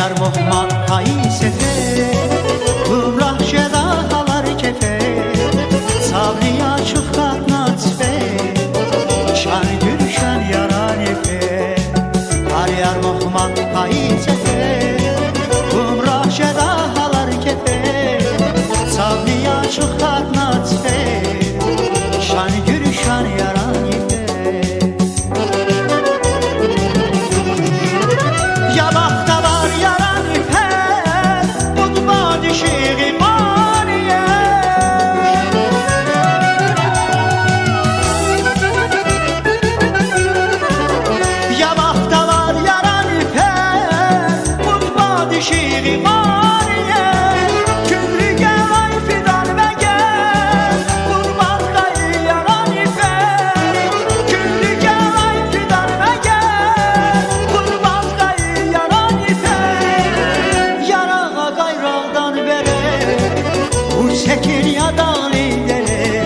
yar muhman kaysete Gümrah şedahalar kefe Sabriya çıfkat natsfe Şan gülşen yaran efe yar muhman kaysete Gümrah şedahalar kefe Sabriya çıfkat natsfe Şan gülşen yaran efe Çekin yadan ileri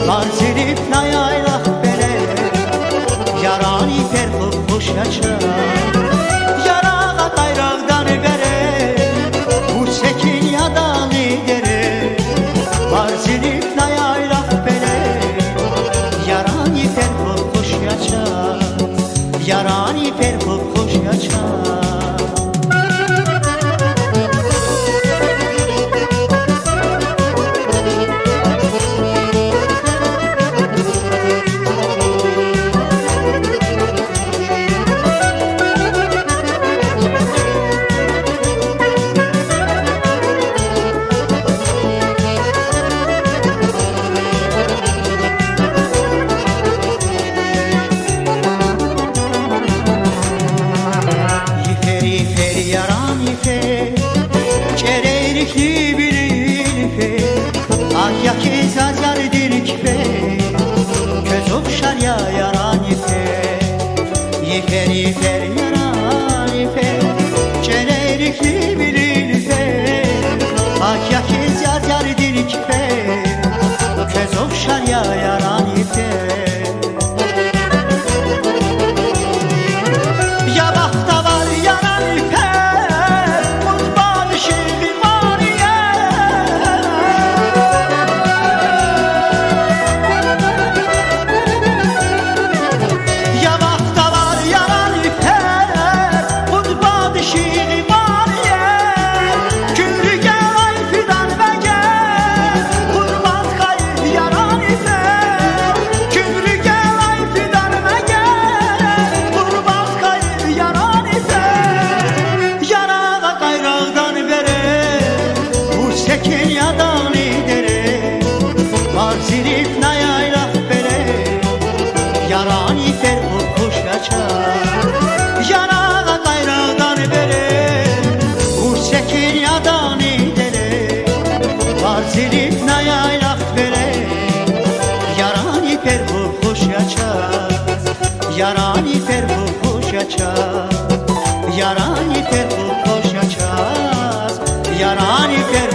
Barzilip nayaylak bere Yaran iper kuş yaşar Yarağa gayrağdan bere Bu çekin yadan ileri Barzilip nayaylak bere Yaran iper kuş yaşar Yaran iper kuş yaşar yaran ipe Çereyrikli bir ipe Ah ya kezazar dirik be Köz okşar ya yaran ipe Yifer yifer yaran ipe Çereyrikli bir ipe Ah ya kezazar dirik be Köz okşar ya yaran ipe Çekin yadan idere Barzilip nayaylak bere Yaran iper bu kuş yaşar Yarağa gayrağdan bere Vur çekin yadan idere Barzilip nayaylak bere Yaran iper bu kuş yaşar Yaran iper bu kuş yaşar Yaran iper bu kuş yaşar Yaran iper